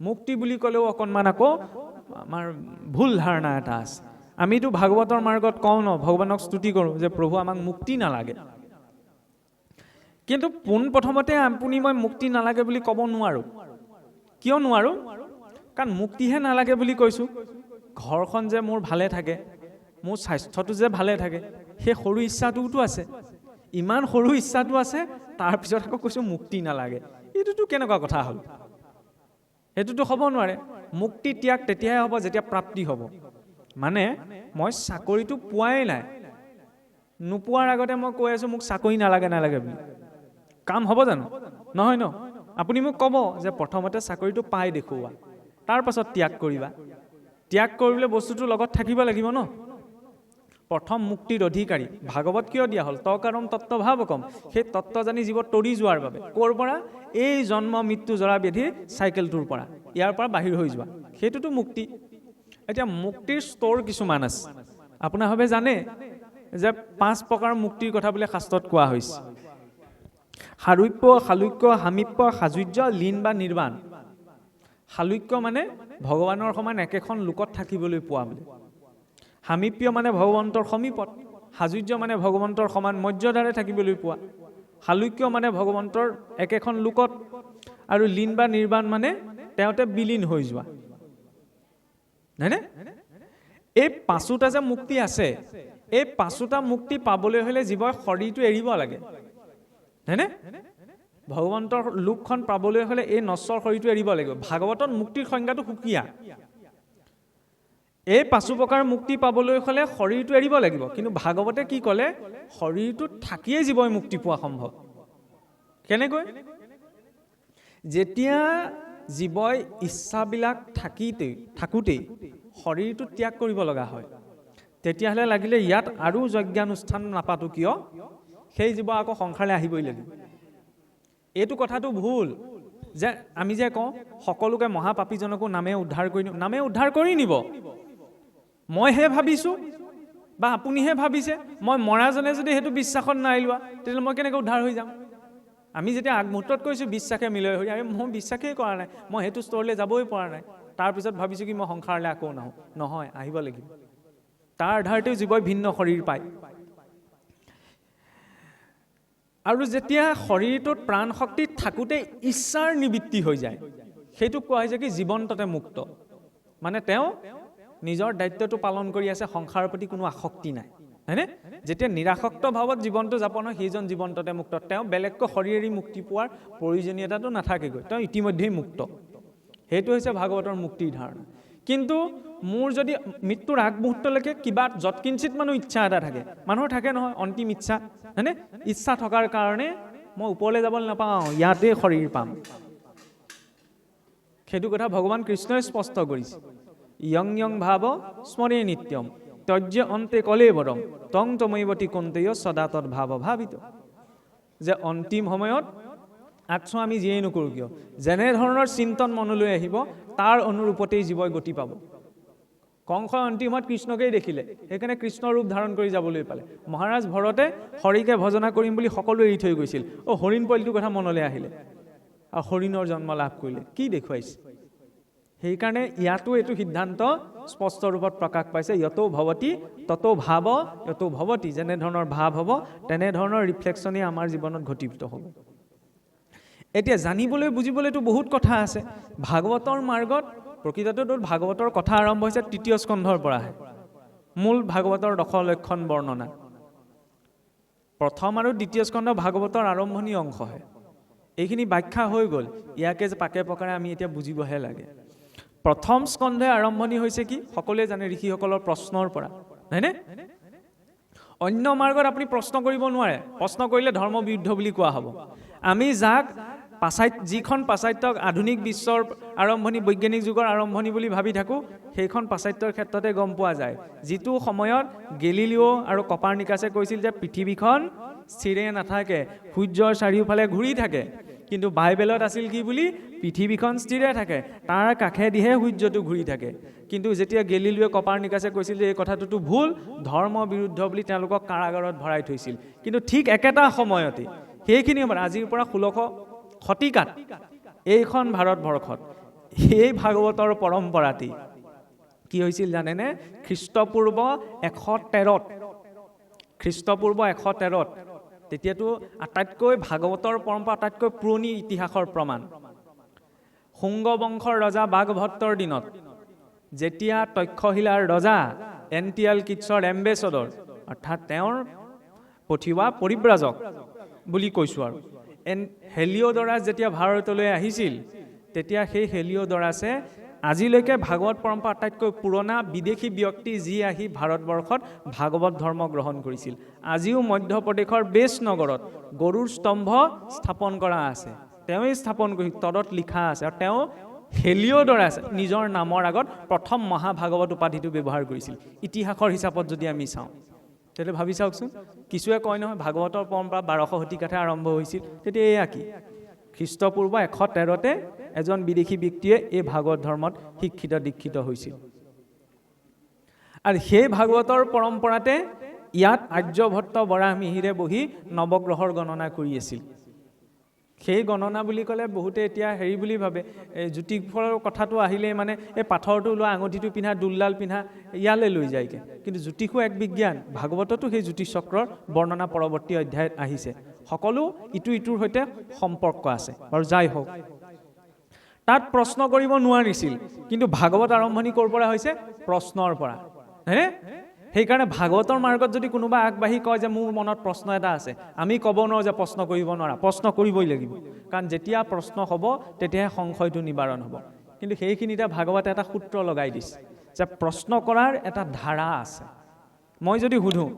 মুক্তি বুলি ক'লেও অকণমান আকৌ আমাৰ ভুল ধাৰণা এটা আছে। আমিতো ভাগৱতৰ মাৰ্গত কওঁ ন, ভগৱানক স্তুতি কৰোঁ যে প্ৰভু আমাক মুক্তি নালাগে, কিন্তু পোনপ্ৰথমতে আপুনি মই মুক্তি নালাগে বুলি ক'ব নোৱাৰোঁ। কিয় নোৱাৰোঁ? কাৰণ মুক্তিহে নালাগে বুলি কৈছোঁ। ঘৰখন যে মোৰ ভালে থাকে, মোৰ স্বাস্থ্যটো যে ভালে থাকে, সেই সৰু ইচ্ছাটোতো আছে। ইমান সৰু ইচ্ছাটো আছে, তাৰপিছত আকৌ কৈছোঁ মুক্তি নালাগে। এইটোতো কেনেকুৱা কথা হ'ল? সেইটোতো হ'ব নোৱাৰে। মুক্তি ত্যাগ তেতিয়াহে হ'ব যেতিয়া প্ৰাপ্তি হ'ব। মানে মই চাকৰিটো পোৱাই নাই, নোপোৱাৰ আগতে মই কৈ আছোঁ মোক চাকৰি নালাগে নালাগে বুলি, কাম হ'ব জানো? নহয় ন। আপুনি মোক ক'ব যে প্ৰথমতে চাকৰিটো পাই দেখুওৱা, তাৰ পাছত ত্যাগ কৰিবা। ত্যাগ কৰিবলৈ বস্তুটো লগত থাকিব লাগিব ন। প্ৰথম মুক্তিৰ অধিকাৰী ভাগৱত কিয় দিয়া হ'ল? তকাৰম তত্ত্বভাৱকম, সেই তত্ত্ব জানি জীৱত তৰি যোৱাৰ বাবে। ক'ৰ পৰা? এই জন্ম মৃত্যু জৰা ব্যাধিৰ চাইকেলটোৰ পৰা, ইয়াৰ পৰা বাহিৰ হৈ যোৱা, সেইটোতো মুক্তি। এতিয়া মুক্তিৰ স্তৰ কিছুমান আছে। আপোনাৰ ভাৱে জানে যে 5 প্ৰকাৰ মুক্তিৰ কথা বোলে শাস্ত্ৰত কোৱা হৈছে। সাৰূপ্য, শালুক্য, সামীপ্য, সাযুজ্য, লীন বা নিৰ্বাণ। শালুক্য মানে ভগৱানৰ সমান একেখন লোকত থাকিবলৈ পোৱা বুলি। সামীপ্য মানে ভগৱন্তৰ সমীপত। সাযুজ্য মানে ভগৱন্তৰ সমান মৰ্যাদাৰে থাকিবলৈ পোৱা। শালুক্য মানে ভগৱন্তৰ একেখন লোকত, আৰু লীন বা নিৰ্বাণ মানে তেওঁতে বিলীন হৈ যোৱা। হয়নে? এই 5টা যে মুক্তি আছে, এই 5টা মুক্তি পাবলৈ হ'লে জীৱই শৰীৰটো এৰিব লাগে। হয়নে? ভগৱন্তৰ লোকখন পাবলৈ হ'লে এই নশ্বৰ শৰীৰটো এৰিব লাগিব। ভাগৱতত মুক্তিৰ সংজ্ঞাটো সুকীয়া। এই 5 প্ৰকাৰ মুক্তি পাবলৈ হ'লে শৰীৰটো এৰিব লাগিব, কিন্তু ভাগৱতে কি ক'লে? শৰীৰটো থাকিয়ে জীৱই মুক্তি পোৱা সম্ভৱ। কেনেকৈ? যেতিয়া জীৱই ইচ্ছাবিলাক থাকোঁতেই শৰীৰটো ত্যাগ কৰিব লগা হয়, তেতিয়াহ'লে লাগিলে ইয়াত আৰু যজ্ঞানুষ্ঠান নাপাতো কিয়, সেই জীৱ আকৌ সংসাৰলৈ আহিবই লাগিব। এইটো কথাটো ভুল যে আমি যে কওঁ সকলোকে মহাপাপীজনকো নামে উদ্ধাৰ কৰি নিব। নামে উদ্ধাৰ কৰি নিব, মইহে ভাবিছোঁ বা আপুনিহে ভাবিছে। মই মৰাজনে যদি সেইটো বিশ্বাসত নাই লোৱা, তেতিয়াহ'লে মই কেনেকৈ উদ্ধাৰ হৈ যাম? আমি যেতিয়া আগমুহূৰ্তত কৈছোঁ বিশ্বাসে মিলয় হৈ, আৰে মই বিশ্বাসেই কৰা নাই, মই সেইটো স্তৰলৈ যাবই পৰা নাই, তাৰপিছত ভাবিছোঁ কি মই সংসাৰলৈ আকৌ নাহোঁ। নহয়, আহিব লাগিব। তাৰ আধাৰতেও জীৱই ভিন্ন শৰীৰ পায়। আৰু যেতিয়া শৰীৰটোত প্ৰাণ শক্তি থাকোঁতে ইচ্ছাৰ নিবৃত্তি হৈ যায়, সেইটোক কোৱা হৈছে কি জীৱন্ততে মুক্ত। মানে তেওঁ নিজৰ দায়িত্বটো পালন কৰি আছে, সংসাৰৰ প্ৰতি কোনো আসক্তি নাই। হয়নে? যেতিয়া নিৰাসক্ত ভাৱত জীৱনটো যাপন হয়, সেইজন জীৱন্ততে মুক্ত। তেওঁ বেলেগকৈ শৰীৰ এৰি মুক্তি পোৱাৰ প্ৰয়োজনীয়তাটো নাথাকেগৈ, তেওঁ ইতিমধ্যেই মুক্ত। সেইটো হৈছে ভাগৱতৰ মুক্তিৰ ধাৰণা। কিন্তু মোৰ যদি মৃত্যুৰ আগমুহূৰ্তলৈকে কিবা যৎকিঞ্চিত মানুহ ইচ্ছা এটা থাকে, মানুহৰ থাকে নহয় অন্তিম ইচ্ছা, হয়নে? ইচ্ছা থকাৰ কাৰণে মই ওপৰলৈ যাবলৈ নাপাওঁ, ইয়াতেই শৰীৰ পাম। সেইটো কথা ভগৱান কৃষ্ণই স্পষ্ট কৰিছে। ইয়ং ইয়ং ভাৱ স্মৰে নিত্যম তজ্য অন্তে কলেবৰম তং তমৈৱতী কন্তেয় সদা তৎ ভাৱ ভাবিত। যে অন্তিম সময়ত আকছো আমি যিয়েই নকৰোঁ কিয়, যেনেধৰণৰ চিন্তন মনলৈ আহিব তাৰ অনুৰূপতেই জীৱই গতি পাব। কংসই অন্তিমত কৃষ্ণকেই দেখিলে, সেইকাৰণে কৃষ্ণ ৰূপ ধাৰণ কৰি যাবলৈ পালে। মহাৰাজ ভৰতে হৰিকে ভজনা কৰিম বুলি সকলো এৰি থৈ গৈছিল। হৰিণ পোৱালিটোৰ কথা মনলৈ আহিলে আৰু হৰিণৰ জন্ম লাভ কৰিলে। কি দেখুৱাইছে? সেইকাৰণে ইয়াতো এইটো সিদ্ধান্ত স্পষ্ট ৰূপত প্ৰকাশ পাইছে। যতো ভৱতি ততো ভাৱ যতো ভৱতি, যেনেধৰণৰ ভাৱ হ'ব তেনেধৰণৰ ৰিফ্লেকশ্যনেই আমাৰ জীৱনত ঘটিত হ'ব। এতিয়া জানিবলৈ বুজিবলৈতো বহুত কথা আছে। ভাগৱতৰ মাৰ্গত প্ৰকৃততে ভাগৱতৰ কথা আৰম্ভ হৈছে 3য় স্কন্ধৰ পৰাহে। মূল ভাগৱতৰ 10 লক্ষণ বৰ্ণনা 1ম আৰু 2য় স্কন্ধ ভাগৱতৰ আৰম্ভণি অংশহে। এইখিনি ব্যাখ্যা হৈ গ'ল, ইয়াকে যে পাকে প্ৰকাৰে আমি এতিয়া বুজিবহে লাগে। 1ম স্কন্ধে আৰম্ভণি হৈছে কি? সকলোৱে জানে, ঋষিসকলৰ প্ৰশ্নৰ পৰা, হয়নে? অন্য মাৰ্গত আপুনি প্ৰশ্ন কৰিব নোৱাৰে, প্ৰশ্ন কৰিলে ধৰ্ম বিৰুদ্ধ বুলি কোৱা হ'ব। আমি যাক যিখন পাশ্চাত্যক আধুনিক বিশ্বৰ আৰম্ভণি, বৈজ্ঞানিক যুগৰ আৰম্ভণি বুলি ভাবি থাকোঁ, সেইখন পাশ্চাত্যৰ ক্ষেত্ৰতে গম পোৱা যায়। যিটো সময়ত গেলিলিঅ' আৰু কপাৰ্নিকাছে কৈছিল যে পৃথিৱীখন স্থিৰে নাথাকে, সূৰ্যৰ চাৰিওফালে ঘূৰি থাকে, কিন্তু বাইবেলত আছিল কি বুলি? পৃথিৱীখন স্থিৰে থাকে, তাৰ কাষেদিহে সূৰ্যটো ঘূৰি থাকে। কিন্তু যেতিয়া গেলিলিঅ' কপাৰ্নিকাছে কৈছিল যে এই কথাটোতো ভুল, ধৰ্ম বিৰুদ্ধ বুলি তেওঁলোকক কাৰাগাৰত ভৰাই থৈছিল। কিন্তু ঠিক একেটা সময়তে সেইখিনি সময়ত আজিৰ পৰা 1600 শতিকাত এইখন ভাৰতবৰ্ষত এই ভাগৱতৰ পৰম্পৰাটি কি হৈছিল জানেনে? খ্ৰীষ্টপূৰ্ব 113 তেতিয়াতো আটাইতকৈ ভাগৱতৰ পৰম্পৰা আটাইতকৈ পুৰণি ইতিহাসৰ প্ৰমাণ। শুংগ বংশৰ ৰজা বাগভট্টৰ দিনত যেতিয়া তক্ষশিলাৰ ৰজা এনটিএল কিটছৰ এম্বেছডৰ অৰ্থাৎ তেওঁৰ পঠিওৱা পৰিব্ৰাজক বুলি কৈছোঁ আৰু হেলিঅ'ডৰাছ যেতিয়া ভাৰতলৈ আহিছিল, তেতিয়া সেই হেলিঅ'ডৰাছে আজিলৈকে ভাগৱত পৰম্পৰা আটাইতকৈ পুৰণা বিদেশী ব্যক্তি যি আহি ভাৰতবৰ্ষত ভাগৱত ধৰ্ম গ্ৰহণ কৰিছিল। আজিও মধ্যপ্ৰদেশৰ বেছ নগৰত গৰুৰ স্তম্ভ স্থাপন কৰা আছে, তেওঁৱেই স্থাপন কৰি তলত লিখা আছে, আৰু তেওঁ হেলিঅ'ডৰাছ নিজৰ নামৰ আগত প্ৰথম মহাভাগৱত উপাধিটো ব্যৱহাৰ কৰিছিল। ইতিহাসৰ হিচাপত যদি আমি চাওঁ তেতিয়া ভাবি চাওকচোন, কিছুৱে কয় নহয় ভাগৱতৰ পৰম্পৰা 1200 শতিকাতহে আৰম্ভ হৈছিল। তেতিয়া এয়া কি? খ্ৰীষ্টপূৰ্ব 113তে এজন বিদেশী ব্যক্তিয়ে এই ভাগৱত ধৰ্মত শিক্ষিত দীক্ষিত হৈছিল। আৰু সেই ভাগৱতৰ পৰম্পৰাতে ইয়াত আৰ্যভট্ট বৰাহমিহিৰে বহি নৱগ্ৰহৰ গণনা কৰি আছিল। সেই গণনা বুলি ক'লে বহুতে এতিয়া হেৰি বুলি ভাবে, জ্যোতিষৰ কথাটো আহিলেই মানে এই পাথৰটো লোৱা, আঙুঠিটো পিন্ধা, দুলডাল পিন্ধা ইয়ালৈ লৈ যায়গৈ। কিন্তু জ্যোতিষো এক বিজ্ঞান। ভাগৱততো সেই জ্যোতিষ চক্ৰৰ বৰ্ণনা পৰৱৰ্তী অধ্যায়ত আহিছে। সকলো ইটোৰ সৈতে সম্পৰ্ক আছে। বাৰু যাই হওক, তাত প্ৰশ্ন কৰিব নোৱাৰিছিল, কিন্তু ভাগৱত আৰম্ভণি ক'ৰ পৰা হৈছে? প্ৰশ্নৰ পৰা। হয়নে? সেইকাৰণে ভাগৱতৰ মাৰ্গত যদি কোনোবা আগবাঢ়ি কয় যে মোৰ মনত প্ৰশ্ন এটা আছে, আমি ক'ব নোৱাৰোঁ যে প্ৰশ্ন কৰিব নোৱাৰা, প্ৰশ্ন কৰিবই লাগিব। কাৰণ যেতিয়া প্ৰশ্ন হ'ব তেতিয়াহে সংশয়টো নিবাৰণ হ'ব। কিন্তু সেইখিনিতে ভাগৱতে এটা সূত্ৰ লগাই দিছে যে প্ৰশ্ন কৰাৰ এটা ধাৰা আছে। মই যদি সুধোঁ,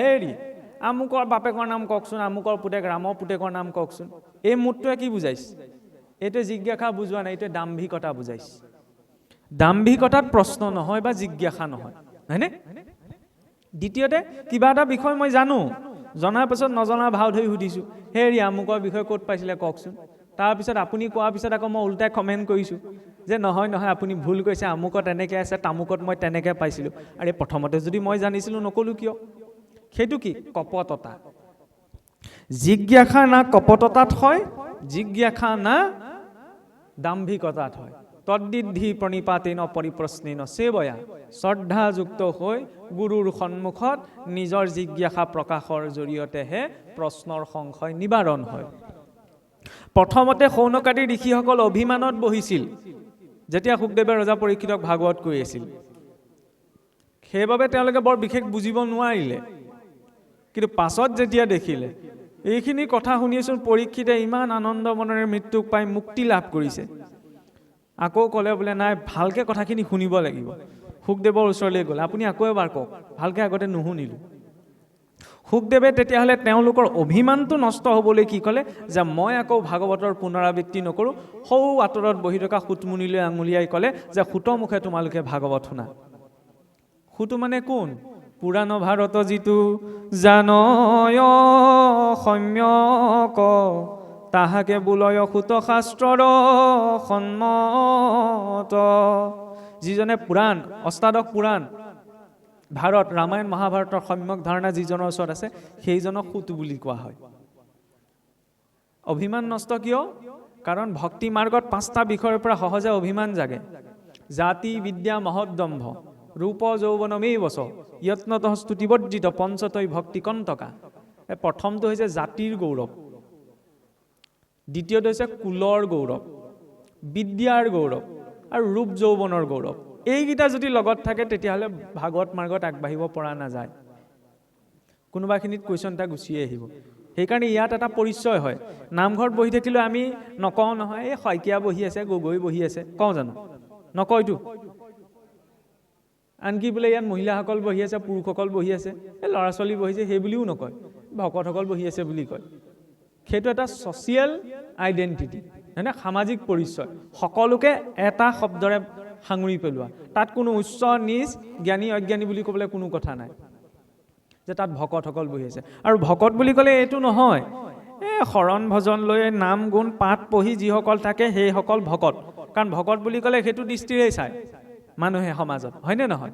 হেৰি আমুকৰ বাপেকৰ নাম কওকচোন, আমুকৰ পুতেক ৰামৰ পুতেকৰ নাম কওকচোন, এই মুঠটোৱে কি বুজাইছে? এইটোৱে জিজ্ঞাসা বুজোৱা নাই, এইটোৱে দাম্ভিকতা বুজাইছে। দাম্ভিকতাত প্ৰশ্ন নহয় বা জিজ্ঞাসা নহয়, হয়নে? দ্বিতীয়তে, কিবা এটা বিষয় মই জানো, জনাৰ পিছত নজনা ভাও ধৰি সুধিছোঁ, হেৰি আমুকৰ বিষয়ে ক'ত পাইছিলে কওকচোন। তাৰপিছত আপুনি কোৱাৰ পিছত আকৌ মই উল্টাই কমেণ্ট কৰিছোঁ যে নহয় আপুনি ভুল কৈছে, আমুকত এনেকৈ আছে, তামুকত মই তেনেকৈ পাইছিলোঁ। আৰু প্ৰথমতে যদি মই জানিছিলোঁ নক'লোঁ কিয়? সেইটো কি? কপটতা। জিজ্ঞাসা না কপটতাত হয়, জিজ্ঞাসা না দাম্ভিকতাত হয়। তদ্বিদ্ধি প্ৰণিপাতেন পৰিপ্ৰশ্নেন সেৱয়া, শ্ৰদ্ধাযুক্ত হৈ গুৰুৰ সন্মুখত নিজৰ জিজ্ঞাসা প্ৰকাশৰ জৰিয়তেহে প্ৰশ্নৰ সংশয় নিবাৰণ হয়। প্ৰথমতে শৌনকাদি ঋষিসকল অভিমানত বহিছিল যেতিয়া শুকদেৱে ৰজা পৰীক্ষিতক ভাগৱত কৈ আছিল। সেইবাবে তেওঁলোকে বৰ বিশেষ বুজিব নোৱাৰিলে। কিন্তু পাছত যেতিয়া দেখিলে এইখিনি কথা শুনিছোন পৰীক্ষিতে ইমান আনন্দ মনেৰে মৃত্যুক পাই মুক্তি লাভ কৰিছে, আকৌ ক'লে বোলে নাই ভালকৈ কথাখিনি শুনিব লাগিব। শুকদেৱৰ ওচৰলৈ গ'ল, আপুনি আকৌ এবাৰ কওক, ভালকৈ আগতে নুশুনিলোঁ। শুকদেৱে তেতিয়াহ'লে তেওঁলোকৰ অভিমানটো নষ্ট হ'বলৈ কি ক'লে যে মই আকৌ ভাগৱতৰ পুনৰাবৃত্তি নকৰোঁ। সৌ আঁতৰত বহি থকা সুতমুনিলৈ আঙুলিয়াই ক'লে যে সুতমুখে তোমালোকে ভাগৱত শুনা। সুত মানে কোন? পুৰাণ ভাৰত যিটো জানয় সম্যক, তাহাকে বোলয় সুত শাস্ত্ৰৰ সন্মত। যিজনে পুৰাণ, অষ্টাদশ পুৰাণ, ভাৰত, ৰামায়ণ, মহাভাৰতৰ সম্যক ধাৰণা যিজনৰ ওচৰত আছে সেইজনক সুত বুলি কোৱা হয়। অভিমান নষ্ট কিয়? কাৰণ ভক্তি মাৰ্গত 5টা বিষয়ৰ পৰা সহজে অভিমান জাগে। জাতি বিদ্যা মহদ্দম্ভ ৰূপ যৌৱনমেই বচ যত্নত স্তুতিবৰ্জিত পঞ্চতৈ ভক্তি কণ্টকা। প্ৰথমটো হৈছে জাতিৰ গৌৰৱ, দ্বিতীয়টো হৈছে কুলৰ গৌৰৱ, বিদ্যাৰ গৌৰৱ আৰু ৰূপ যৌৱনৰ গৌৰৱ। এইকেইটা যদি লগত থাকে তেতিয়াহ'লে ভাগৱত মাৰ্গত আগবাঢ়িব পৰা নাযায়। কোনোবাখিনিত কুৱেশ্যন এটা গুচি আহিব। সেইকাৰণে ইয়াত এটা পৰিচয় হয়। নামঘৰত বহি থাকিলেও আমি নকওঁ নহয় এই শইকীয়া বহি আছে, গগৈ বহি আছে, কওঁ জানো? নকয়তো। আনকি বোলে ইয়াত মহিলাসকল বহি আছে, পুৰুষসকল বহি আছে, এই ল'ৰা ছোৱালী বহিছে, সেই বুলিও নকয়, ভকতসকল বহি আছে বুলি কয়। সেইটো এটা ছ'চিয়েল আইডেণ্টিটি, হয়নে? সামাজিক পৰিচয়, সকলোকে এটা শব্দৰে সাঙুৰি পেলোৱা। তাত কোনো উচ্চ নিচ, জ্ঞানী অজ্ঞানী বুলি ক'বলৈ কোনো কথা নাই যে তাত ভকতসকল বহি আছে। আৰু ভকত বুলি ক'লে এইটো নহয় শৰণ ভজন লৈ নাম গুণ পাঠ পঢ়ি যিসকল থাকে সেইসকল ভকত। কাৰণ ভকত বুলি ক'লে সেইটো দৃষ্টিৰে চায় মানুহে সমাজত, হয়নে নহয়?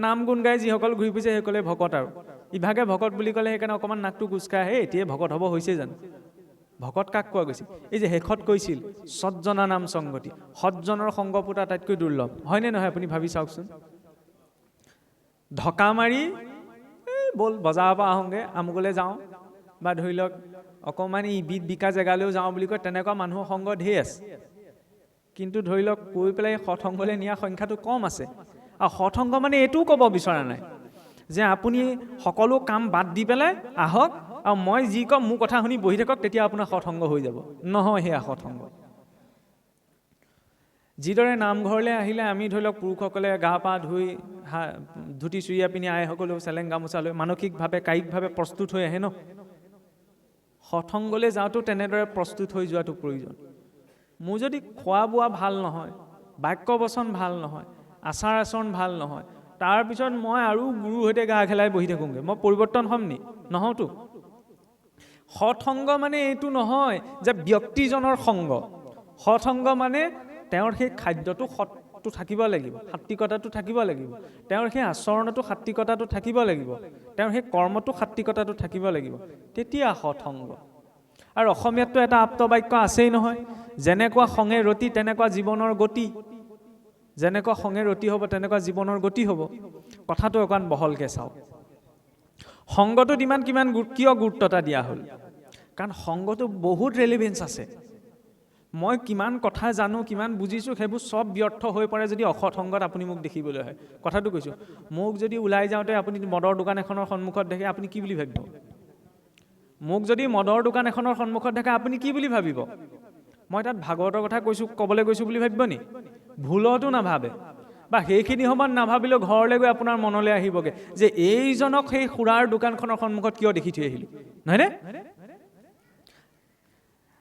নাম গুণ গাই যিসকল ঘূৰি ফুৰিছে সেইসকলে ভকত। আৰু ইভাগে ভকত বুলি ক'লে সেইকাৰণে অকণমান নাকটো কুচকাই আহে, এতিয়াই ভকত হ'ব হৈছে জানো? ভকত কাক কোৱা গৈছিল? এই যে শেষত কৈছিল সজ্জনা নাম সংগতি, সজ্জনৰ সংগ পোৱা আটাইতকৈ দুৰ্লভ, হয়নে নহয়? আপুনি ভাবি চাওকচোন। ঢকা মাৰি ব'ল বজাৰৰ পৰা আহোঁগৈ, আমুকলৈ যাওঁ, বা ধৰি লওক অকণমান ইবিধ বিকা জেগালৈও যাওঁ বুলি কয়, তেনেকুৱা মানুহৰ সংগ ঢেৰ আছে। কিন্তু ধৰি লওক কৈ পেলাই সৎসংগলৈ নিয়াৰ সংখ্যাটো কম আছে। আৰু সৎসংগ মানে এইটোও ক'ব বিচৰা নাই যে আপুনি সকলো কাম বাদ দি পেলাই আহক আৰু মই যি কম মোৰ কথা শুনি বহি থাকক, তেতিয়া আপোনাৰ সৎসংগ হৈ যাব। নহয়, সেয়া সৎসংগ। যিদৰে নামঘৰলৈ আহিলে আমি ধৰি লওক পুৰুষসকলে গা পা ধুই ধুতি চুৰিয়া পিন্ধি আইসকলেও চেলেং গামোচা লৈ মানসিকভাৱে কায়িকভাৱে প্ৰস্তুত হৈ আহে ন। সৎসংগলৈ যাওঁতেও তেনেদৰে প্ৰস্তুত হৈ যোৱাটো প্ৰয়োজন। মোৰ যদি খোৱা বোৱা ভাল নহয়, বাক্য বচন ভাল নহয়, আচাৰ আচৰণ ভাল নহয়, তাৰপিছত মই আৰু গুৰুৰ সৈতে গা খেলাই বহি থাকোঁগৈ, মই পৰিৱৰ্তন হ'ম নি? নহওঁতো। সৎসংগ মানে এইটো নহয় যে ব্যক্তিজনৰ সংগ। সৎসংগ মানে তেওঁৰ সেই খাদ্যটো সৎটো থাকিব লাগিব, সাত্বিকতাটো থাকিব লাগিব, তেওঁৰ সেই আচৰণতো সাত্বিকতাটো থাকিব লাগিব, তেওঁৰ সেই কৰ্মটো সাত্বিকতাটো থাকিব লাগিব, তেতিয়া সৎসংগ। আৰু অসমীয়াততো এটা আপ্তবাক্য আছেই নহয়, যেনেকুৱা সংগে ৰতি তেনেকুৱা জীৱনৰ গতি। যেনেকুৱা সংগে ৰতি হ'ব তেনেকুৱা জীৱনৰ গতি হ'ব। কথাটো অকণমান বহলকৈ চাওঁ। সংগটোত কিমান কিয় গুৰুত্বতা দিয়া হ'ল? কাৰণ সংগটো বহুত ৰেলিভেঞ্চ আছে। মই কিমান কথা জানো, কিমান বুজিছোঁ, সেইবোৰ চব ব্যৰ্থ হৈ পৰে যদি অসৎ সংগত আপুনি মোক দেখিবলৈ হয়। কথাটো কৈছোঁ, মোক যদি ওলাই যাওঁতে আপুনি মদৰ দোকান এখনৰ সন্মুখত দেখে, আপুনি কি বুলি ভাবিব? মোক যদি মদৰ দোকান এখনৰ সন্মুখত দেখে, আপুনি কি বুলি ভাবিব? মই তাত ভাগৱতৰ কথা ক'বলৈ গৈছোঁ বুলি ভাবিব নি? ভুলতো নাভাবে, বা সেইখিনি সময়ত নাভাবিলেও ঘৰলৈ গৈ আপোনাৰ মনলৈ আহিবগৈ যে এইজনক সেই খুৰাৰ দোকানখনৰ সন্মুখত কিয় দেখি থৈ আহিলোঁ, নহয়নে?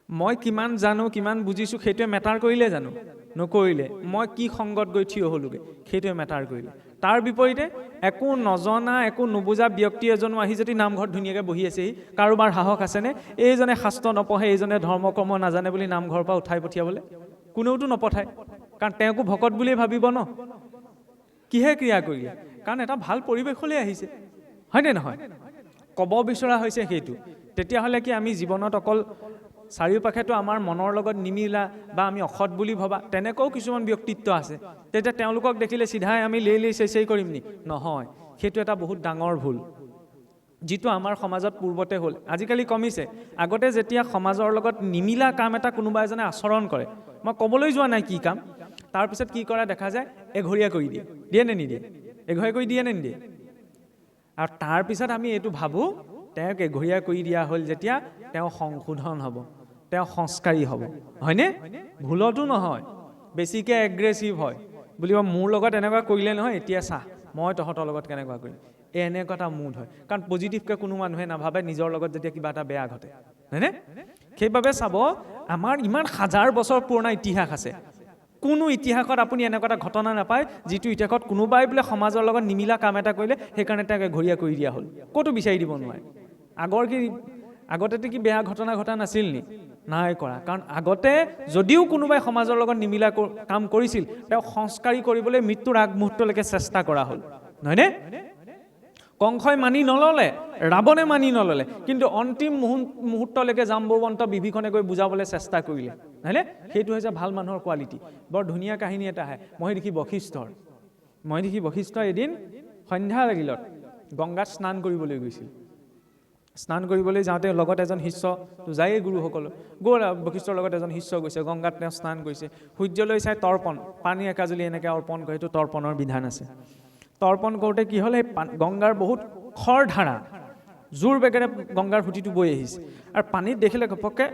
মই কিমান জানো, কিমান বুজিছোঁ, সেইটোৱে মেটাৰ কৰিলে জানো? নকৰিলে। মই কি সংগত গৈ থিয় হ'লোগৈ, সেইটোৱে মেটাৰ কৰিলে। তাৰ বিপৰীতে একো নজনা, একো নুবুজা ব্যক্তি এজনো আহি যদি নামঘৰত ধুনীয়াকৈ বহি আছেহি, কাৰোবাৰ সাহস আছেনে এইজনে শাস্ত্ৰ নপঢ়ে, এইজনে ধৰ্ম কৰ্ম নাজানে বুলি নামঘৰৰ পৰা উঠাই পঠিয়াবলৈ? কোনেওতো নপঠায়, কাৰণ তেওঁকো ভকত বুলিয়ে ভাবিব ন। কিহে ক্ৰিয়া কৰিলে? কাৰণ এটা ভাল পৰিৱেশলৈ আহিছে, হয়নে নহয়? ক'ব বিচৰা হৈছে সেইটো। তেতিয়াহ'লে কি আমি জীৱনত অকল চাৰিওপাশেতো আমাৰ মনৰ লগত নিমিলা বা আমি অসৎ বুলি ভবা তেনেকুৱাও কিছুমান ব্যক্তিত্ব আছে, তেতিয়া তেওঁলোকক দেখিলে চিধাই আমি লেই চেই কৰিম নি? নহয়, সেইটো এটা বহুত ডাঙৰ ভুল, যিটো আমাৰ সমাজত পূৰ্বতে হ'ল, আজিকালি কমিছে। আগতে যেতিয়া সমাজৰ লগত নিমিলা কাম এটা কোনোবা এজনে আচৰণ কৰে, মই ক'বলৈ যোৱা নাই কি কাম, তাৰপিছত কি কৰা দেখা যায়, এঘৰীয়া কৰি দিয়ে নে নিদিয়ে? এঘৰীয়া কৰি দিয়ে নে নিদিয়ে? আৰু তাৰপিছত আমি এইটো ভাবোঁ, তেওঁক এঘৰীয়া কৰি দিয়া হ'ল যেতিয়া তেওঁ সংশোধন হ'ব, তেওঁ সংস্কাৰী হ'ব, হয়নে? ভুলতো নহয়, বেছিকৈ এগ্ৰেছিভ হয়, বুলিব মোৰ লগত এনেকুৱা কৰিলে নহয়, এতিয়া চাহ মই তহঁতৰ লগত কেনেকুৱা কৰিম, এনেকুৱা এটা মুড হয়। কাৰণ পজিটিভকৈ কোনো মানুহে নাভাবে নিজৰ লগত যেতিয়া কিবা এটা বেয়া ঘটে, হয়নে? সেইবাবে চাব, আমাৰ ইমান হাজাৰ বছৰ পুৰণা ইতিহাস আছে, কোনো ইতিহাসত আপুনি এনেকুৱা এটা ঘটনা নাপায় যিটো ইতিহাসত কোনোবাই বোলে সমাজৰ লগত নিমিলা কাম এটা কৰিলে সেইকাৰণে তেওঁক এঘৰীয়া কৰি দিয়া হ'ল। ক'তো বিচাৰি দিব নোৱাৰে। আগতেতো কি বেয়া ঘটনা ঘটা নাছিল নি? নাই কৰা। কাৰণ আগতে যদিও কোনোবাই সমাজৰ লগত নিমিলা কাম কৰিছিল, তেওঁক সংস্কাৰী কৰিবলৈ মৃত্যুৰ আগমুহূৰ্তলৈকে চেষ্টা কৰা হ'ল, নহয়নে? কংসই মানি নল'লে, ৰাৱণে মানি নল'লে, কিন্তু অন্তিম মুহূৰ্তলৈকে জাম্বৱন্ত বিভীষণে গৈ বুজাবলৈ চেষ্টা কৰিলে, নহয়নে? সেইটো হৈছে ভাল মানুহৰ কোৱালিটি। বৰ ধুনীয়া কাহিনী এটা আহে মই দেখি বশিষ্ঠ এদিন সন্ধ্যা লাগিলত গংগাত স্নান কৰিবলৈ গৈছিল। স্নান কৰিবলৈ যাওঁতে লগত এজন শিষ্য যায়েই, গুৰুসকল গ'ল, বশিষ্ঠৰ লগত এজন শিষ্য গৈছে, গংগাত তেওঁ স্নান কৰিছে, সূৰ্যলৈ চাই তৰ্পণ, পানী একাজলি এনেকৈ অৰ্পণ কৰে, সেইটো তৰ্পণৰ বিধান আছে। তৰ্পণ কৰোঁতে কি হ'ল, এই গংগাৰ বহুত খৰ ধাৰা, জোৰ বেগেৰে গংগাৰ সুঁতিটো বৈ আহিছে, আৰু পানীত দেখিলে ঘপককৈ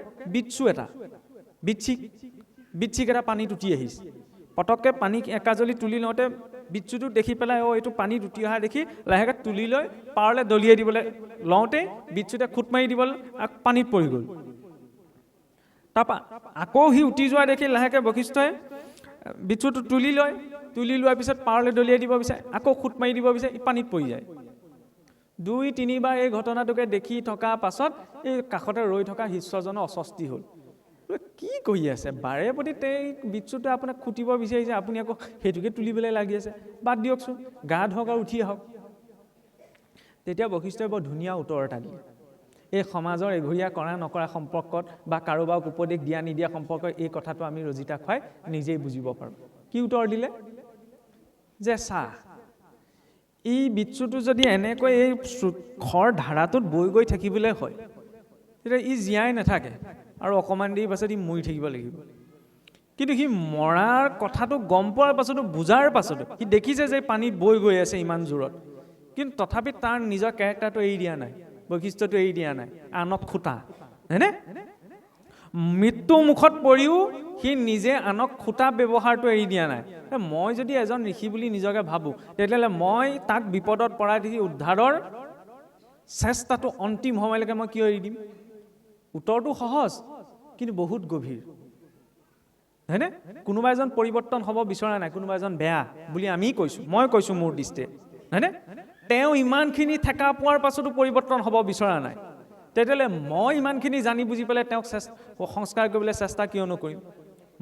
বিচ্ছিক এটা পানীত উঠি আহিছে। পটককৈ পানী একাজলি তুলি লওঁতে বিচ্ছুটো দেখি পেলাই এইটো পানীত উঠি অহা দেখি লাহেকৈ তুলি লৈ পাৰলৈ দলিয়াই দিবলৈ লওঁতেই বিচ্ছুতে খুট মাৰি দিবলৈ পানীত পৰি গ'ল। তাৰপৰা আকৌ সি উঠি যোৱা দেখি লাহেকৈ বশিষ্ঠই বিচ্ছুটো তুলি লোৱাৰ পিছত পাৰলৈ দলিয়াই দিব বিচাৰে, আকৌ খুট মাৰি দিব বিচাৰে, পানীত পৰি যায়। 2-3 বাৰ এই ঘটনাটোকে দেখি থকা পাছত এই কাষতে ৰৈ থকা শিষ্যজনৰ অস্বস্তি হ'ল। কি কৰি আছে, বাৰে প্ৰতি বিচ্ছুটোৱে আপোনাক খুটিব বিচাৰিছে, আপুনি আকৌ সেইটোকে তুলিবলৈ লাগি আছে, বাদ দিয়কচোন, গা ধুৱক আৰু উঠি আহক। তেতিয়া বশিষ্ঠই বৰ ধুনীয়া উত্তৰ এটা দিলে, এই সমাজৰ এঘৰীয়া কৰা নকৰা সম্পৰ্কত বা কাৰোবাক উপদেশ দিয়া নিদিয়া সম্পৰ্কত এই কথাটো আমি ৰজিতা খুৱাই নিজেই বুজিব পাৰোঁ। কি উত্তৰ দিলে যে চাহ এই বিচ্ছুটো যদি এনেকৈ এই খৰ ধাৰাটোত বৈ গৈ থাকিবলৈ হয় তেতিয়া ই জীয়াই নাথাকে আৰু অকণমান দেৰি পাছত ই মৰি থাকিব লাগিব। কিন্তু সি মৰাৰ কথাটো গম পোৱাৰ পাছতো বুজাৰ পাছতো সি দেখিছে যে পানীত বৈ গৈ আছে ইমান জোৰত, কিন্তু তথাপি তাৰ নিজৰ কেৰেক্টাৰটো এৰি দিয়া নাই, বৈশিষ্ট্যটো এৰি দিয়া নাই, আনক খুটা হয়নে? মৃত্যু মুখত পৰিও সি নিজে আনক খুটা ব্যৱহাৰটো এৰি দিয়া নাই। মই যদি এজন ঋষি বুলি নিজকে ভাবোঁ তেতিয়াহ'লে মই তাক বিপদত পৰাই দেখি উদ্ধাৰৰ চেষ্টাটো অন্তিম সময়লৈকে মই কিয় এৰি দিম? উত্তৰটো সহজ কিন্তু বহুত গভীৰ হয়নে? কোনোবা এজন পৰিৱৰ্তন হ'ব বিচৰা নাই, কোনোবা এজন বেয়া বুলি আমি কৈছোঁ, মই কৈছোঁ মোৰ দৃষ্টিত হয়নে? তেওঁ ইমানখিনি ঠেকা পোৱাৰ পাছতো পৰিৱৰ্তন হ'ব বিচৰা নাই, তেতিয়াহ'লে মই ইমানখিনি জানি বুজি পেলাই তেওঁক সংস্কাৰ কৰিবলৈ চেষ্টা কিয় নকৰিম?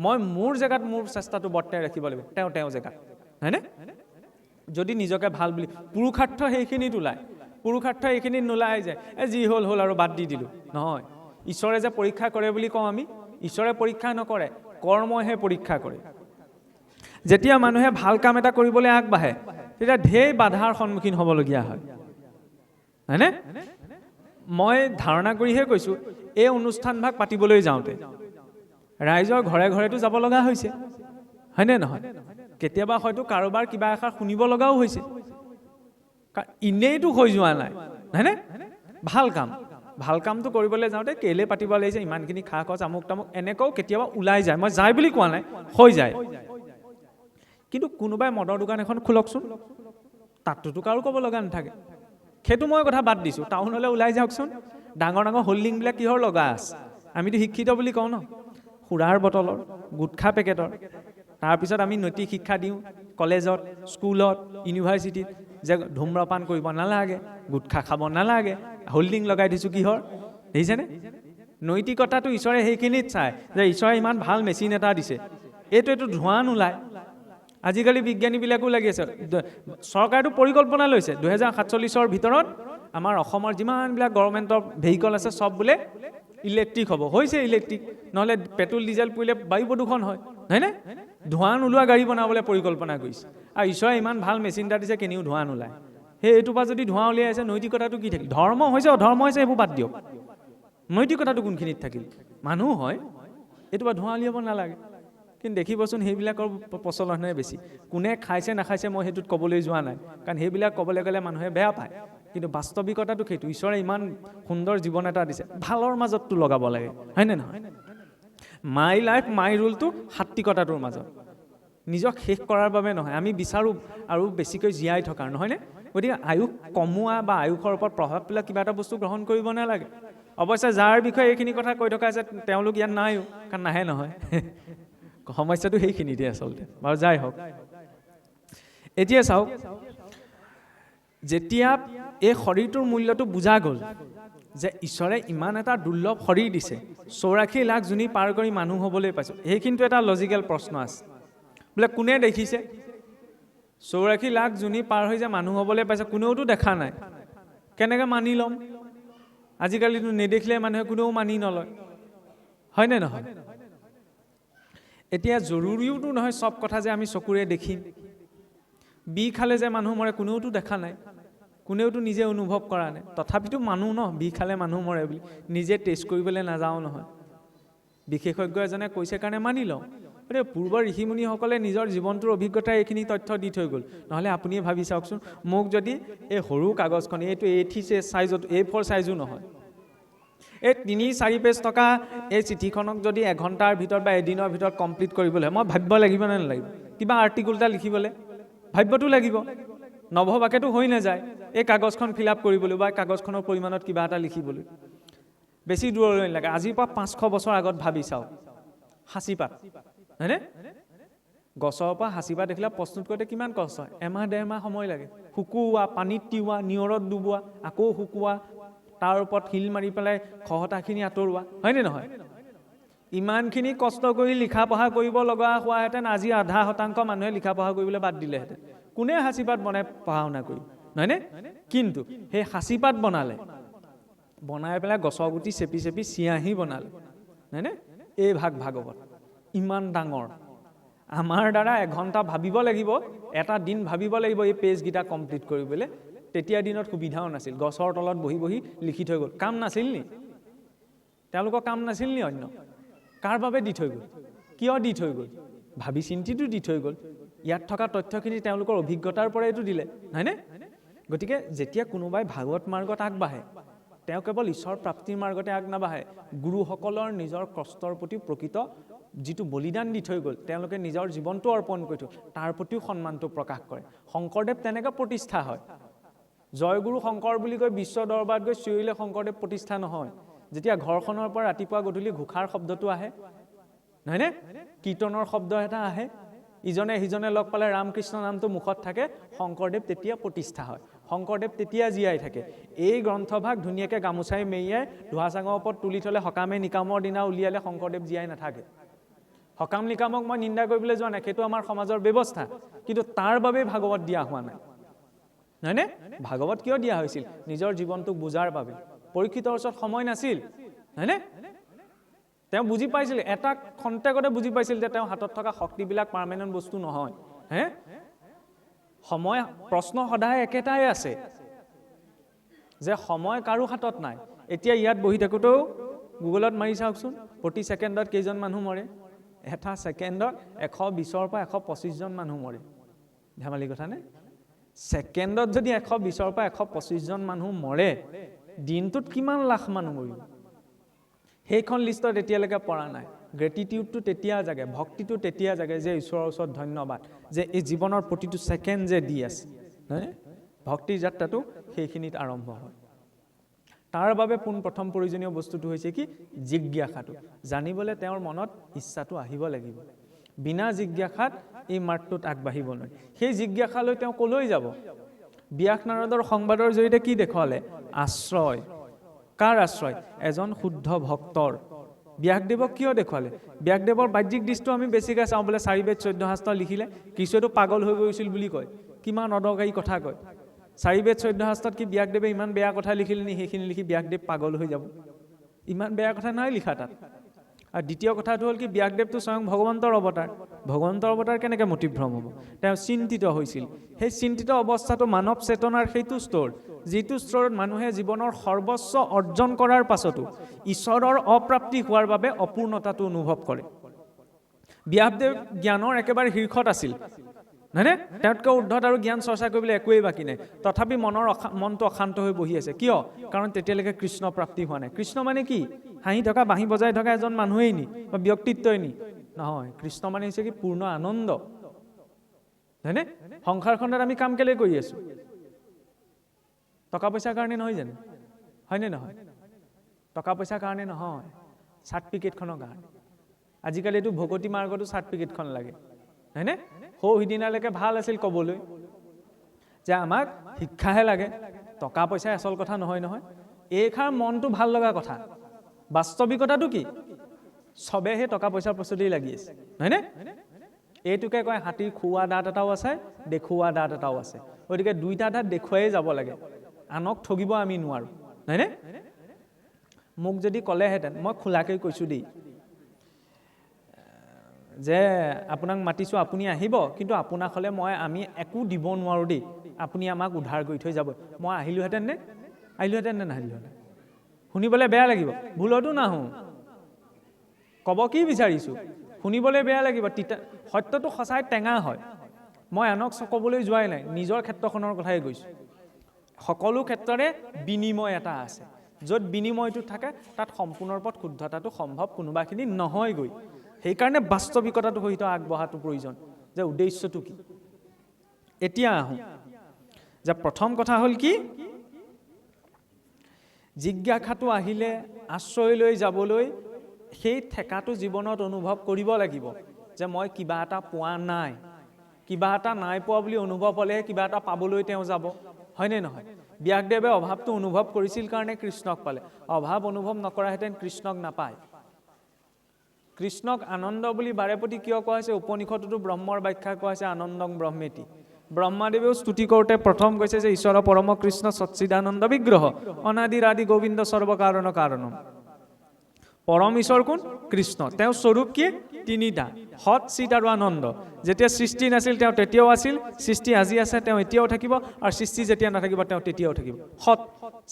মই মোৰ জেগাত মোৰ চেষ্টাটো বৰ্তাই ৰাখিব লাগিব, তেওঁ জেগাত হয়নে? যদি নিজকে ভাল বুলি পুৰুষাৰ্থ সেইখিনিত ওলায়, পুৰুষাৰ্থ এইখিনিত নোলাই যে যি হ'ল আৰু বাদ দি দিলোঁ, নহয়। ঈশ্বৰে যে পৰীক্ষা কৰে বুলি কওঁ আমি, ঈশ্বৰে পৰীক্ষা নকৰে, কৰ্মহে পৰীক্ষা কৰে। যেতিয়া মানুহে ভাল কাম এটা কৰিবলৈ আগবাঢ়ে তেতিয়া ঢেৰ বাধাৰ সন্মুখীন হ'বলগীয়া হয় হয়নে? মই ধাৰণা কৰিহে কৈছোঁ, এই অনুষ্ঠানভাগ পাতিবলৈ যাওঁতে ৰাইজৰ ঘৰে ঘৰেতো যাব লগা হৈছে হয়নে নহয়? কেতিয়াবা হয়তো কাৰোবাৰ কিবা এষাৰ শুনিব লগাও হৈছে, এনেইতো হৈ যোৱা নাই হয়নে? ভাল কামটো কৰিবলৈ যাওঁতে কেলে পাতিব লাগিছে, ইমানখিনি খা খৰচ আমুক তামুক এনেকুৱাও কেতিয়াবা ওলাই যায়, মই যায় বুলি কোৱা নাই, হৈ যায়। কিন্তু কোনোবাই মদৰ দোকান এখন খোলকচোন, তাততো কাৰো ক'ব লগা নাথাকে, সেইটো মই কথা বাদ দিছোঁ। টাউনলৈ ওলাই যাওকচোন, ডাঙৰ ডাঙৰ হোল্ডিংবিলাক কিহৰ লগা আছে? আমিতো শিক্ষিত বুলি কওঁ ন, সুৰাৰ বটলৰ, গুটখা পেকেটৰ। তাৰপিছত আমি নৈতিক শিক্ষা দিওঁ কলেজত, স্কুলত, ইউনিভাৰ্চিটিত যে ধূম্ৰপান কৰিব নালাগে, গুটখা খাব নালাগে, হোল্ডিং লগাই দিছোঁ কিহৰ? দেখিছেনে? নৈতিকতাটো ঈশ্বৰে সেইখিনিত চায় যে ঈশ্বৰে ইমান ভাল মেচিন এটা দিছে, এইটো ধোঁৱা নোলায়। আজিকালি বিজ্ঞানীবিলাকো লাগি আছে, চৰকাৰেতো পৰিকল্পনা লৈছে 2047 ভিতৰত আমাৰ অসমৰ যিমানবিলাক গভৰ্ণমেণ্টৰ ভেহিকল আছে চব বোলে ইলেক্ট্ৰিক হ'ব। হৈছে ইলেক্ট্ৰিক, নহ'লে পেট্ৰল ডিজেল পৰিলে বায়ু প্ৰদূষণ হয় হয়নে? ধোঁৱা নোলোৱা গাড়ী বনাবলৈ পৰিকল্পনা কৰিছে, আৰু ঈশ্বৰে ইমান ভাল মেচিন এটা দিছে কেনিও ধোঁৱা নোলায়। এইটোৰ পৰা যদি ধোঁৱা উলিয়াই আছে, নৈতিকতাটো কি থাকিল? ধৰ্ম হৈছে অধৰ্ম হৈছে এইবোৰ বাদ দিয়ক, নৈতিকতাটো কোনখিনিত থাকিল? মানুহ হয়, এইটোৰ পৰা ধোঁৱা উলিয়াব নালাগে। কিন্তু দেখিবচোন সেইবিলাকৰ প্ৰচলনহে বেছি। কোনে খাইছে নাখাইছে মই সেইটোত ক'বলৈ যোৱা নাই, কাৰণ সেইবিলাক ক'বলৈ গ'লে মানুহে বেয়া পায়, কিন্তু বাস্তৱিকতাটো সেইটো। ঈশ্বৰে ইমান সুন্দৰ জীৱন এটা দিছে, ভালৰ মাজততো লগাব লাগে হয়নে নহয়? মাই লাইফ মাই ৰুলটো সাত্বিকতাটোৰ মাজত, নিজক শেষ কৰাৰ বাবে নহয়, আমি বিচাৰোঁ আৰু বেছিকৈ জীয়াই থকাৰ, নহয়নে? গতিকে আয়ুস কমোৱা বা আয়ুসৰ ওপৰত প্ৰভাৱ পেলাই কিবা এটা বস্তু গ্ৰহণ কৰিব নালাগে। অৱশ্যে যাৰ বিষয়ে এইখিনি কথা কৈ থকা আছে তেওঁলোক ইয়াত নাইও, কাৰণ নাহে নহয় সমস্যাটো সেইখিনিতে আচলতে। বাৰু যাই হওক, এতিয়া চাওক, যেতিয়া এই শৰীৰটোৰ মূল্যটো বুজা গ'ল যে ঈশ্বৰে ইমান এটা দুৰ্লভ শৰীৰ দিছে, 84 লাখ জুনি পাৰ কৰি মানুহ হ'বলৈ পাইছোঁ, সেইখিনিতো এটা লজিকেল প্ৰশ্ন আছে। বোলে কোনে দেখিছে 84 লাখ জুনি পাৰ হৈ যে মানুহ হ'বলৈ পাইছে? কোনেওতো দেখা নাই, কেনেকৈ মানি ল'ম? আজিকালিতো নেদেখিলে মানুহে কোনেও মানি নলয় হয়নে নহয়? এতিয়া জৰুৰীওতো নহয় চব কথা যে আমি চকুৰে দেখিম। বি খালে যে মানুহ মৰে কোনেওতো দেখা নাই, কোনেওতো নিজে অনুভৱ কৰা নাই, তথাপিতো মানুহ ন, বি খালে মানুহ মৰে বুলি নিজে টেষ্ট কৰিবলৈ নাযাওঁ নহয়, বিশেষজ্ঞ এজনে কৈছে কাৰণে মানি লওঁ। গতিকে পূৰ্বৰ ঋষিমুনিসকলে নিজৰ জীৱনটোৰ অভিজ্ঞতাই এইখিনি তথ্য দি থৈ গ'ল। নহ'লে আপুনিয়ে ভাবি চাওকচোন, মোক যদি এই সৰু কাগজখন, এইটো A3 চাইজত, A4 চাইজো নহয়, এই 3-4 পেজ থকা এই চিঠিখনক যদি এঘণ্টাৰ ভিতৰত বা এদিনৰ ভিতৰত কমপ্লিট কৰিবলৈ মই ভাবিব লাগিব নে নালাগিব? কিবা আৰ্টিকুল এটা লিখিবলৈ ভাবিবতো লাগিব, নভবাকেতো হৈ নাযায়। এই কাগজখন ফিল আপ কৰিবলৈ বা কাগজখনৰ পৰিমাণত কিবা এটা লিখিবলৈ বেছি দূৰলৈ নালাগে। আজিৰ পৰা 500 বছৰ আগত ভাবি চাওক, সাঁচিপাত হয়নে? গছৰ পৰা সাঁচিপাত দেখিলে প্ৰস্তুত কৰোঁতে কিমান কষ্ট হয়, এমাহ-1.5 মাহ সময় লাগে। শুকুওৱা, পানীত তিওৱা, নিয়ৰত ডুবোৱা, আকৌ শুকুওৱা, তাৰ ওপৰত শিল মাৰি পেলাই খহটাখিনি আঁতৰোৱা, হয়নে নহয়? ইমানখিনি কষ্ট কৰি লিখা পঢ়া কৰিব লগা হোৱাহেঁতেন আজি 0.5% মানুহে লিখা পঢ়া কৰিবলৈ বাদ দিলেহেঁতেন। কোনে সাঁচিপাত বনাই পঢ়া শুনা কৰি, নহয়নে? কিন্তু সেই সাঁচিপাত বনালে বনাই পেলাই গছৰ গুটি চেপি চেপি চিয়াঁহী বনালে, হয়নে? এই ভাগৱত ইমান ডাঙৰ, আমাৰ দ্বাৰা এঘণ্টা ভাবিব লাগিব, এটা দিন ভাবিব লাগিব এই পেজকেইটা কমপ্লিট কৰিবলৈ। তেতিয়া দিনত সুবিধাও নাছিল, গছৰ তলত বহি বহি লিখি থৈ গ'ল। কাম নাছিল নি? তেওঁলোকৰ কাম নাছিল নি? অন্য কাৰ বাবে দি থৈ গ'ল? কিয় দি থৈ গ'ল? ভাবি চিন্তিটো দি থৈ গ'ল। ইয়াত থকা তথ্যখিনি তেওঁলোকৰ অভিজ্ঞতাৰ পৰাইতো দিলে, হয়নে? গতিকে যেতিয়া কোনোবাই ভাগৱত মাৰ্গত আগবাঢ়ে, তেওঁ কেৱল ঈশ্বৰ প্ৰাপ্তিৰ মাৰ্গতে আগ নাবাঢ়ে, গুৰুসকলৰ নিজৰ কষ্টৰ প্ৰতি প্ৰকৃত যিটো বলিদান দি থৈ গ'ল, তেওঁলোকে নিজৰ জীৱনটো অৰ্পণ কৰি থৈ, তাৰ প্ৰতিও সন্মানটো প্ৰকাশ কৰে। শংকৰদেৱ তেনেকৈ প্ৰতিষ্ঠা হয়। জয়গুৰু শংকৰ বুলি কৈ বিশ্ব দৰবাৰত গৈ চিঞৰিলে শংকৰদেৱ প্ৰতিষ্ঠা নহয়। যেতিয়া ঘৰখনৰ পৰা ৰাতিপুৱা গধূলি ঘোষাৰ শব্দটো আহে, নহয়নে? কীৰ্তনৰ শব্দ এটা আহে, ইজনে সিজনে লগ পালে ৰামকৃষ্ণ নামটো মুখত থাকে, শংকৰদেৱ তেতিয়া প্ৰতিষ্ঠা হয়, শংকৰদেৱ তেতিয়া জীয়াই থাকে। এই গ্ৰন্থভাগ ধুনীয়াকৈ গামোচাই মেৰিয়াই ধোঁৱা চাঙৰ ওপৰত তুলি থ'লে, সকামে নিকামৰ দিনা উলিয়ালে শংকৰদেৱ জীয়াই নাথাকে। সকাম নিকামক মই নিন্দা কৰিবলৈ যোৱা নাই, সেইটো আমাৰ সমাজৰ ব্যৱস্থা, কিন্তু তাৰ বাবে ভাগৱত দিয়া হোৱা নাই, হয়নে? ভাগৱত কিয় দিয়া হৈছিল? নিজৰ জীৱনটোক বুজাৰ বাবে। পৰীক্ষিতৰ ওচৰত সময় নাছিল, হয়নে? তেওঁ বুজি পাইছিল, এটা খন্তেকতে বুজি পাইছিল যে তেওঁৰ হাতত থকা শক্তিবিলাক পাৰ্মানেণ্ট বস্তু নহয়। সময়, প্ৰশ্ন সদায় একেটাই আছে যে সময় কাৰো হাতত নাই। এতিয়া ইয়াত বহি থাকোঁতেও গুগলত মাৰি চাওকচোন, প্ৰতি ছেকেণ্ডত কেইজন মানুহ মৰে? এটা ছেকেণ্ডত 120ৰ পৰা 125 জন মানুহ মৰে। ধেমালি কথা নে? ছেকেণ্ডত যদি 120ৰ পৰা 125 জন মানুহ মৰে, দিনটোত কিমান লাখ মানুহ মৰিব? সেইখন লিষ্টত এতিয়ালৈকে পৰা নাই। গ্ৰেটিটিউডটো তেতিয়া জাগে, ভক্তিটো তেতিয়া জাগে যে ঈশ্বৰৰ ওচৰত ধন্যবাদ যে এই জীৱনৰ প্ৰতিটো ছেকেণ্ড যে দি আছে, নহয়? ভক্তিৰ যাত্ৰাটো সেইখিনিত আৰম্ভ হয়। তাৰ বাবে পোনপ্ৰথম প্ৰয়োজনীয় বস্তুটো হৈছে কি? জিজ্ঞাসাটো। জানিবলৈ তেওঁৰ মনত ইচ্ছাটো আহিব লাগিব। বিনা জিজ্ঞাসাত এই মাৰ্গটোত আগবাঢ়িব নোৱাৰে। সেই জিজ্ঞাসালৈ তেওঁ কলৈ যাব? ব্যাস নাৰদৰ সংবাদৰ জৰিয়তে কি দেখুৱালে? আশ্ৰয়। কাৰ আশ্ৰয়? এজন শুদ্ধ ভক্তৰ। ব্যাসদেৱক কিয় দেখুৱালে? ব্যাসদেৱৰ বাহ্যিক দৃষ্টিটো আমি বেছিকৈ চাওঁ, বোলে 4 বেদ 14 শাস্ত্ৰ লিখিলে, কিছুৱেতো পাগল হৈ গৈছিল বুলি কয়, কিমান অদৰকাৰী কথা কয়। 4 বেদ 14 শাস্ত্ৰত কি ব্যাসদেৱে ইমান বেয়া কথা লিখিলে নি? সেইখিনি লিখি ব্যাসদেৱ পাগল হৈ যাব? ইমান বেয়া কথা নাই লিখা তাত। আৰু দ্বিতীয় কথাটো হ'ল কি, ব্যাসদেৱটো স্বয়ং ভগৱন্তৰ অৱতাৰ। ভগৱন্তৰ অৱতাৰ কেনেকৈ মতিভ্ৰম হ'ব? তেওঁ চিন্তিত হৈছিল। সেই চিন্তিত অৱস্থাটো মানৱ চেতনাৰ সেইটো স্তৰ, যিটো স্তৰত মানুহে জীৱনৰ সৰ্বস্ব অৰ্জন কৰাৰ পাছতো ঈশ্বৰৰ অপ্ৰাপ্তি হোৱাৰ বাবে অপূৰ্ণতাটো অনুভৱ কৰে। ব্যাসদেৱ জ্ঞানৰ একেবাৰে শীৰ্ষত আছিল, নহয়নে? তেওঁতকৈ উৰ্ধত আৰু জ্ঞান চৰ্চা কৰিবলৈ একোৱেই বাকী নাই। তথাপি মনটো অশান্ত হৈ বহি আছে। কিয়? কাৰণ তেতিয়ালৈকে কৃষ্ণ প্ৰাপ্তি হোৱা নাই। কৃষ্ণ মানে কি? হাঁহি থকা, বাঁহী বজাই থকা এজন মানুহেই নি? বা ব্যক্তিত্বই নি? নহয়। কৃষ্ণ মানে হৈছে কি? পূৰ্ণ আনন্দ, হয়নে? সংসাৰখনত আমি কাম কেলে কৰি আছো? টকা পইচাৰ কাৰণে নহয় জানো? হয়নে নহয়? টকা পইচাৰ কাৰণে নহয়, চাৰ্টিফিকেটখনৰ কাৰণে। আজিকালিতো ভকতি মাৰ্গতো চাৰ্টিফিকেটখন লাগে, হয়নে? সিদিনালৈকে ভাল আছিল ক'বলৈ যে আমাক শিক্ষাহে লাগে, টকা পইচাই আচল কথা নহয় নহয়। এইষাৰ মনটো ভাল লগা কথা। বাস্তৱিকতাটো কি? চবেহে টকা পইচাৰ প্ৰস্তুতি লাগি আছে, নহয়নে? এইটোকে কয় হাতীৰ খুওৱা দাঁত এটাও আছে, দেখুওৱা দাঁত এটাও আছে। গতিকে দুইটা দাঁত দেখুৱাই যাব লাগে, আনক ঠগিব আমি নোৱাৰোঁ, নহয়নে? মোক যদি ক'লেহেঁতেন, মই খোলাকৈ কৈছোঁ দেই, যে আপোনাক মাতিছোঁ, আপুনি আহিব, কিন্তু আপোনাক হ'লে আমি একো দিব নোৱাৰোঁ দেই, আপুনি আমাক উদ্ধাৰ কৰি থৈ যাব। মই আহিলোহেঁতেন নে? আহিলোহেঁতেন নে নাহিলোহেঁতেন? শুনিবলৈ বেয়া লাগিব, ভুলতো নাহোঁ। ক'ব কি বিচাৰিছোঁ, শুনিবলৈ বেয়া লাগিব। সত্যটো সঁচাই টেঙা হয়। মই আনক ক'বলৈ যোৱাই নাই, নিজৰ ক্ষেত্ৰখনৰ কথাই কৈছোঁ। সকলো ক্ষেত্ৰৰে বিনিময় এটা আছে। য'ত বিনিময়টো থাকে তাত সম্পূৰ্ণ ৰূপত শুদ্ধতাটো সম্ভৱ, কোনোবাখিনি নহয়গৈ। সেইকাৰণে বাস্তৱিকতাটো সহিত আগবঢ়াটো প্ৰয়োজন, যে উদ্দেশ্যটো কি। এতিয়া আহোঁ যে প্ৰথম কথা হ'ল কি, জিজ্ঞাসাটো আহিলে আশ্ৰয়লৈ যাবলৈ সেই ঠেকাটো জীৱনত অনুভৱ কৰিব লাগিব, যে মই কিবা এটা পোৱা নাই, কিবা এটা নাই পোৱা বুলি অনুভৱ হ'লেহে কিবা এটা পাবলৈ তেওঁ যাব, হয়নে নহয়? ব্যাসদেৱে অভাৱটো অনুভৱ কৰিছিল কাৰণে কৃষ্ণক পালে। অভাৱ অনুভৱ নকৰাহেঁতেন কৃষ্ণক নাপায়। কৃষ্ণক আনন্দ বুলি বাৰে প্ৰতি কিয় কোৱা হৈছে? উপনিষদতো ব্ৰহ্মৰ ব্যাখ্যা কোৱা হৈছে আনন্দং ব্ৰহ্মেতি। ব্ৰহ্মাদেৱেও স্তুতি কৰোঁতে প্ৰথম কৈছে যে ঈশ্বৰ পৰম কৃষ্ণ সচ্চিদানন্দ বিগ্ৰহ অনাদিৰ আদি গোবিন্দ সৰ্বকাৰণ কাৰণম। পৰম ঈশ্বৰ কোন? কৃষ্ণ। তেওঁৰ স্বৰূপ কি? তিনিটা, সৎ, চিত আৰু আনন্দ। যেতিয়া সৃষ্টি নাছিল তেওঁ তেতিয়াও আছিল, সৃষ্টি আজি আছে তেওঁ এতিয়াও থাকিব, আৰু সৃষ্টি যেতিয়া নাথাকিব তেওঁ তেতিয়াও থাকিব। সৎ।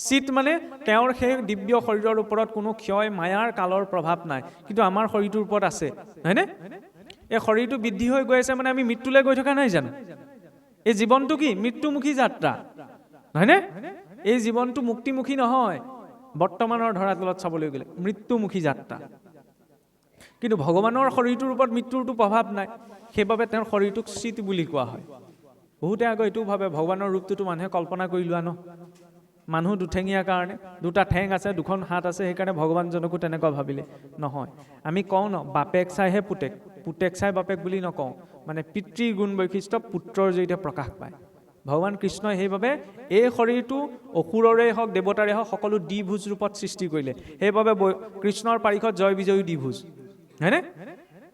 চিত মানে তেওঁৰ সেই দিব্য শৰীৰৰ ওপৰত কোনো ক্ষয় মায়াৰ কালৰ প্ৰভাৱ নাই, কিন্তু আমাৰ শৰীৰটোৰ ওপৰত আছে, হয়নে? এই শৰীৰটো বৃদ্ধি হৈ গৈ আছে মানে আমি মৃত্যুলৈ গৈ থকা নাই জানো? এই জীৱনটো কি? মৃত্যুমুখী যাত্ৰা, হয়নে? এই জীৱনটো মুক্তিমুখী নহয়, বৰ্তমানৰ ধৰাতলত চাবলৈ গ'লে মৃত্যুমুখী যাত্ৰা। কিন্তু ভগৱানৰ শৰীৰটোৰ ওপৰত মৃত্যুৰটো প্ৰভাৱ নাই, সেইবাবে তেওঁৰ শৰীৰটোক চিত বুলি কোৱা হয়। বহুতে আকৌ এইটো ভাবে ভগৱানৰ ৰূপটোতো মানুহে কল্পনা কৰি লোৱা ন, মানুহ দুঠেঙীয়া কাৰণে, দুটা ঠেং আছে, দুখন হাত আছে, সেইকাৰণে ভগৱানজনকো তেনেকুৱা ভাবিলে নহয়। আমি কওঁ ন, বাপেক চাইহে পুতেক, পুতেক চাই বাপেক বুলি নকওঁ, মানে পিতৃৰ গুণ বৈশিষ্ট্য পুত্ৰৰ জৰিয়তে প্ৰকাশ পায়। ভগৱান কৃষ্ণই সেইবাবে এই শৰীৰটো অসুৰৰে হওক দেৱতাৰে হওক সকলো দ্বিভুজ ৰূপত সৃষ্টি কৰিলে। সেইবাবে কৃষ্ণৰ পাৰিষত জয় বিজয়ী দ্বিভুজ, হয়নে?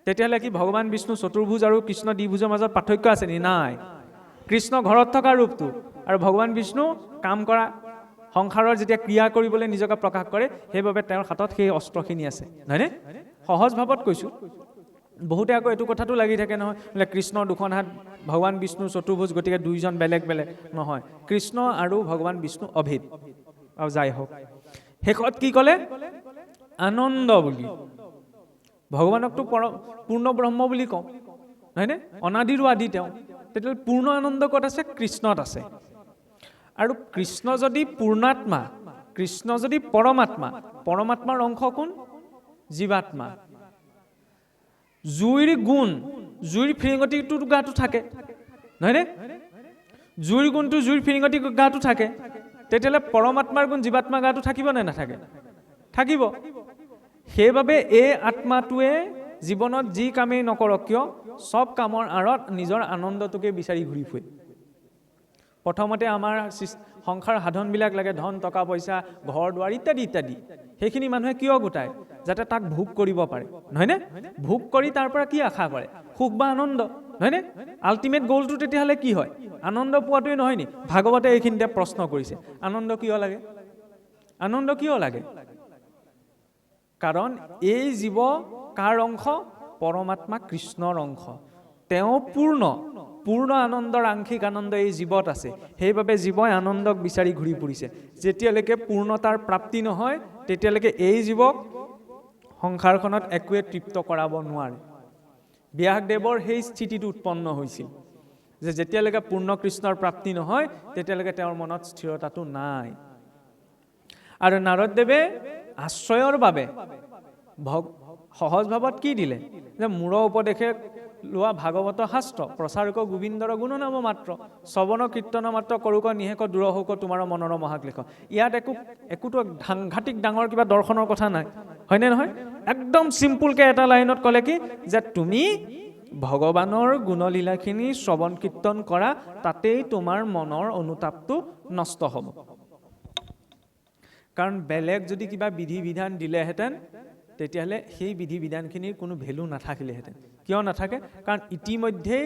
তেতিয়াহ'লে কি ভগৱান বিষ্ণু চতুৰ্ভুজ আৰু কৃষ্ণ দ্বিভুজৰ মাজত পাৰ্থক্য আছে নি? নাই। কৃষ্ণ ঘৰত থকা ৰূপটো আৰু ভগৱান বিষ্ণু কাম কৰা সংসাৰৰ যেতিয়া ক্ৰিয়া কৰিবলৈ নিজকে প্ৰকাশ কৰে, সেইবাবে তেওঁৰ হাতত সেই অস্ত্ৰখিনি আছে, হয়নে? সহজ ভাৱত কৈছোঁ। বহুতে আকৌ এইটো কথাটো লাগি থাকে নহয়, বোলে কৃষ্ণৰ দুখন হাত, ভগৱান বিষ্ণু চতুৰ্ভুজ, গতিকে দুইজন বেলেগ বেলেগ। নহয়, কৃষ্ণ আৰু ভগৱান বিষ্ণু অভেদ। আৰু যাই হওক, শেষত কি ক'লে? আনন্দ বুলি। ভগৱানকতো পূৰ্ণ ব্ৰহ্ম বুলি কওঁ, হয়নে? অনাদিৰো আদি তেওঁ। তেতিয়াহ'লে পূৰ্ণ আনন্দ ক'ত আছে? কৃষ্ণত আছে। আৰু কৃষ্ণ যদি পূৰ্ণাত্মা, কৃষ্ণ যদি পৰমাত্মা, পৰমাত্মাৰ অংশ কোন? জীৱাত্মা। জুইৰ গুণ, জুইৰ ফিৰিঙতিটো গাটো থাকে, নহয়নে? জুইৰ গুণটো জুইৰ ফিৰিঙতি গাটো থাকে, তেতিয়াহ'লে পৰমাত্মাৰ গুণ জীৱাত্মা গাটো থাকিব নে নাথাকে? থাকিব। সেইবাবে এই আত্মাটোৱে জীৱনত যি কামেই নকৰক কিয় সব কামৰ আঁৰত নিজৰ আনন্দটোকে বিচাৰি ঘূৰি ফুৰে। প্ৰথমতে আমাৰ সংসাৰ সাধনবিলাক লাগে, ধন টকা পইচা ঘৰ দুৱাৰ ইত্যাদি ইত্যাদি। সেইখিনি মানুহে কিয় গোটায়? যাতে তাক ভোগ কৰিব পাৰে, নহয়নে? ভোগ কৰি তাৰ পৰা কি আশা কৰে? সুখ বা আনন্দ, নহয়নে? আল্টিমেট গ'লটো তেতিয়াহ'লে কি হয়? আনন্দ পোৱাটোৱে নহয় নি? ভাগৱতে এইখিনিতে প্ৰশ্ন কৰিছে, আনন্দ কিয় লাগে? আনন্দ কিয় লাগে? কাৰণ এই জীৱ কাৰ অংশ? পৰমাত্মা কৃষ্ণৰ অংশ। তেওঁ পূৰ্ণ আনন্দৰ আংশিক আনন্দ এই জীৱত আছে। সেইবাবে জীৱই আনন্দক বিচাৰি ঘূৰি ফুৰিছে। যেতিয়ালৈকে পূৰ্ণতাৰ প্ৰাপ্তি নহয়, তেতিয়ালৈকে এই জীৱক সংসাৰখনত একোৱে তৃপ্ত কৰাব নোৱাৰে। ব্যাসদেৱৰ সেই স্থিতিটো উৎপন্ন হৈছিল যে যেতিয়ালৈকে পূৰ্ণ কৃষ্ণৰ প্ৰাপ্তি নহয়, তেতিয়ালৈকে তেওঁৰ মনত স্থিৰতাটো নাই। আৰু নাৰদদেৱে আশ্ৰয়ৰ বাবে সহজ ভাৱত কি দিলে? যে মূৰ উপদেশে লোৱা ভাগৱত শাস্ত্ৰ, প্ৰচাৰক গোবিন্দৰ গুণ নাম মাত্ৰ, শ্ৰৱণ কীৰ্তন মাত্ৰ কৰোক নিশেক দূৰ হওক তোমাৰ মনৰ মহাক্লেশ। ইয়াত একোটো সাংঘাতিক ডাঙৰ কিবা দৰ্শনৰ কথা নাই, হয়নে নহয়? একদম চিম্পুলকে এটা লাইনত ক'লে কি, যে তুমি ভগৱানৰ গুণলীলাখিনি শ্ৰৱণ কীৰ্তন কৰা, তাতেই তোমাৰ মনৰ অনুতাপটো নষ্ট হ'ব। কাৰণ বেলেগ যদি কিবা বিধি বিধান দিলেহেঁতেন, তেতিয়াহ'লে সেই বিধি বিধানখিনিৰ কোনো ভেলু নাথাকিলেহেঁতেন। কিয় নাথাকে? কাৰণ ইতিমধ্যেই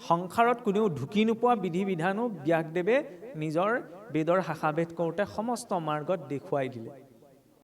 সংসাৰত কোনেও ঢুকি নোপোৱা বিধি বিধানো ব্যাসদেৱে নিজৰ বেদৰ শাখাভেদ কৰোঁতে সমস্ত মাৰ্গত দেখুৱাই দিলে।